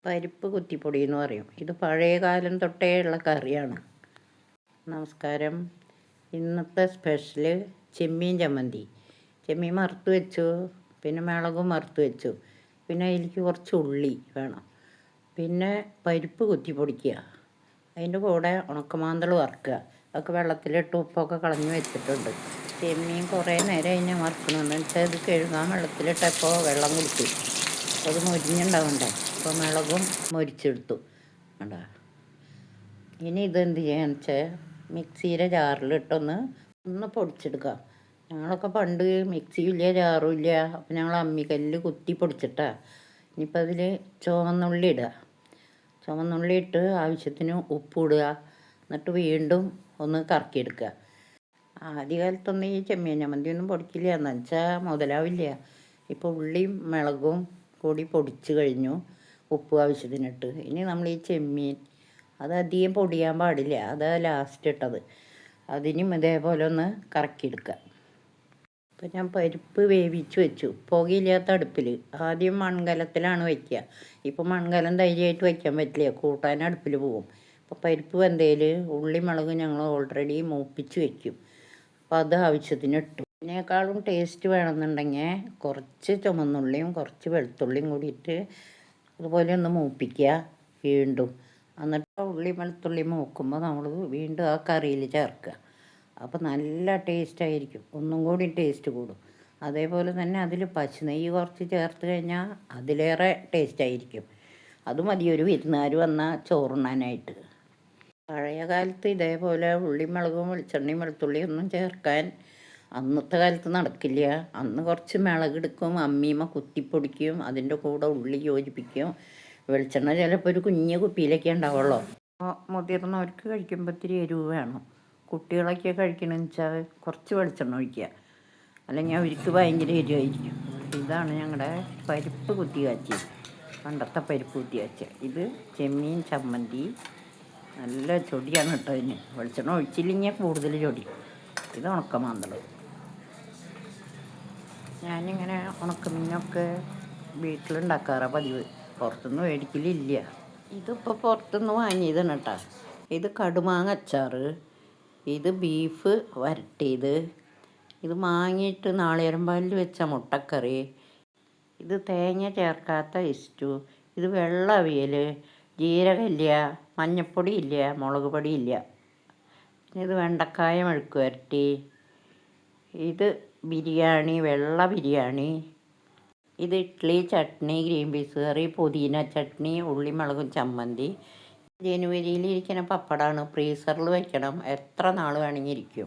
പരിപ്പ് കുത്തിപ്പൊടി എന്ന് പറയും. ഇത് പഴയ കാലം തൊട്ടേ ഉള്ള കറിയാണ്. നമസ്കാരം. ഇന്നത്തെ സ്പെഷ്യൽ ചെമ്മീൻ ചമ്മന്തി. ചെമ്മീൻ വറുത്ത് വെച്ചു, പിന്നെ മിളകും വറുത്ത് വെച്ചു, പിന്നെ അതിലേക്ക് കുറച്ച് ഉള്ളി വേണം, പിന്നെ പരിപ്പ് കുത്തിപ്പൊടിക്കുക, അതിൻ്റെ കൂടെ ഉണക്കമാന്തൾ വറുക്കുക. അതൊക്കെ വെള്ളത്തിലിട്ട് ഉപ്പൊക്കെ കളഞ്ഞ് വെച്ചിട്ടുണ്ട്. ചെമ്മീൻ കുറേ നേരം അതിനെ വറുക്കണമെന്ന് വെച്ചാൽ ഇത് കഴുകാൻ വെള്ളത്തിലിട്ടപ്പോൾ വെള്ളം കുടിച്ചു, അത് മൊരിഞ്ഞുണ്ടാവണ്ടേ. അപ്പോൾ മിളകും മൊരിച്ചെടുത്തു കണ്ടോ. ഇനി ഇതെന്ത് ചെയ്യാന്ന് വെച്ചാൽ മിക്സിയുടെ ജാറിലിട്ടൊന്ന് പൊടിച്ചെടുക്കാം. ഞങ്ങളൊക്കെ പണ്ട് മിക്സിയും ഇല്ല ജാറും ഇല്ല, അപ്പം ഞങ്ങൾ അമ്മിക്കല്ലിൽ കുത്തി പൊടിച്ചിട്ടാ. ഇനിയിപ്പോൾ അതിൽ ചുവന്നുള്ളി ഇടുക, ചുവന്നുള്ളി ഇട്ട് ആവശ്യത്തിന് ഉപ്പ് ഇടുക, എന്നിട്ട് വീണ്ടും ഒന്ന് കറക്കിയെടുക്കുക. ആദ്യകാലത്തൊന്നും ഈ ചെമ്മീൻ ചമ്മന്തി ഒന്നും പൊടിക്കില്ല, എന്ന് വെച്ചാൽ മുതലാവില്ല. ഇപ്പോൾ ഉള്ളിയും മിളകും കൂടി പൊടിച്ച് കഴിഞ്ഞു, ഉപ്പ് ആവശ്യത്തിനിട്ട്. ഇനി നമ്മൾ ഈ ചെമ്മീൻ അത് അധികം പൊടിയാൻ പാടില്ല, അതാ ലാസ്റ്റ് ഇട്ടത്. അതിനും ഇതേപോലെ ഒന്ന് കറക്കിയെടുക്കുക. ഇപ്പം ഞാൻ പരിപ്പ് വേവിച്ച് വെച്ചു പുകയില്ലാത്ത അടുപ്പിൽ. ആദ്യം മൺകലത്തിലാണ് വയ്ക്കുക. ഇപ്പം മൺകലം ധൈര്യമായിട്ട് വയ്ക്കാൻ പറ്റില്ല, കൂട്ടാൻ അടുപ്പിൽ പോവും. അപ്പോൾ പരിപ്പ് വെന്തയിൽ ഉള്ളി മുളക് ഞങ്ങൾ ഓൾറെഡി മൂപ്പിച്ച് വയ്ക്കും. അപ്പോൾ അത് ആവശ്യത്തിന് ഇട്ടു. ഇതിനേക്കാളും ടേസ്റ്റ് വേണമെന്നുണ്ടെങ്കിൽ കുറച്ച് ചുമന്നുള്ളിയും കുറച്ച് വെളുത്തുള്ളിയും കൂടിയിട്ട് അതുപോലെ ഒന്ന് മൂപ്പിക്കുക വീണ്ടും. എന്നിട്ട് ഉള്ളി വെളുത്തുള്ളി മൂക്കുമ്പോൾ നമ്മൾ വീണ്ടും ആ കറിയിൽ ചേർക്കുക. അപ്പോൾ നല്ല ടേസ്റ്റായിരിക്കും, ഒന്നും കൂടി ടേസ്റ്റ് കൂടും. അതേപോലെ തന്നെ അതിൽ പശുനെയ്യ് കുറച്ച് ചേർത്ത് കഴിഞ്ഞാൽ അതിലേറെ ടേസ്റ്റായിരിക്കും. അത് മതി ഒരു വിരുന്നുകാർ വന്നാൽ ചോറുണ്ണാനായിട്ട്. പഴയ കാലത്ത് ഇതേപോലെ ഉള്ളി മുളകും വെളിച്ചെണ്ണയും വെളുത്തുള്ളിയും ഒന്നും ചേർക്കാൻ അന്നത്തെ കാലത്ത് നടക്കില്ല. അന്ന് കുറച്ച് മിളകെടുക്കും, അമ്മീമ്മ കുത്തിപ്പൊടിക്കും, അതിൻ്റെ കൂടെ ഉള്ളി യോജിപ്പിക്കും. വെളിച്ചെണ്ണ ചിലപ്പോൾ ഒരു കുഞ്ഞ് കുപ്പിയിലൊക്കെ ഉണ്ടാവുള്ളൂ. മുതിർന്നവർക്ക് കഴിക്കുമ്പോൾ ഇത്തിരി എരിവ് വേണം. കുട്ടികളൊക്കെ കഴിക്കണമെന്ന് വെച്ചാൽ കുറച്ച് വെളിച്ചെണ്ണ ഒഴിക്കുക, അല്ലെങ്കിൽ അവർക്ക് ഭയങ്കര എരിവായിരിക്കും. ഇതാണ് ഞങ്ങളുടെ പരിപ്പ് കുത്തി കാച്ചി, പണ്ടത്തെ പരിപ്പ് കുത്തി കാച്ച. ഇത് ചെമ്മീൻ ചമ്മന്തി. നല്ല ചൊടിയാണ് കേട്ടോ അതിന്. വെളിച്ചെണ്ണ ഒഴിച്ചില്ലെങ്കിൽ കൂടുതൽ ചൊടി. ഇത് ഉണക്കമാന്തൾ. ഞാനിങ്ങനെ ഉണക്കമീനൊക്കെ വീട്ടിലുണ്ടാക്കാറാണ് പതിവ്, പുറത്തുനിന്ന് മേടിക്കലില്ല. ഇതിപ്പോൾ പുറത്തുനിന്ന് വാങ്ങിയതാണ് കേട്ടോ. ഇത് കടുമാങ്ങ അച്ചാർ, ഇത് ബീഫ് വരട്ടിയത്, ഇത് മാങ്ങിയിട്ട് നാളികേരം പാലിൽ വെച്ച മുട്ടക്കറി, ഇത് തേങ്ങ ചേർക്കാത്ത ഇസ്റ്റു, ഇത് വെള്ള അവിയൽ, ജീരകമില്ല, മഞ്ഞൾപ്പൊടി ഇല്ല, മുളക് പൊടി ഇല്ല. ഇത് വെണ്ടക്കായ മെഴുക്ക് വരട്ടി, ഇത് ബിരിയാണി, വെള്ള ബിരിയാണി, ഇത് ഇഡ്ഡലി, ചട്നി, ഗ്രീൻ പീസ് കറി, പുതിന ചട്നി, ഉള്ളി മുളകും ചമ്മന്തി. ജനുവരിയിൽ ഇരിക്കുന്ന പപ്പടമാണ്, ഫ്രീസറിൽ വയ്ക്കണം, എത്ര നാൾ വേണമെങ്കിൽ ഇരിക്കും.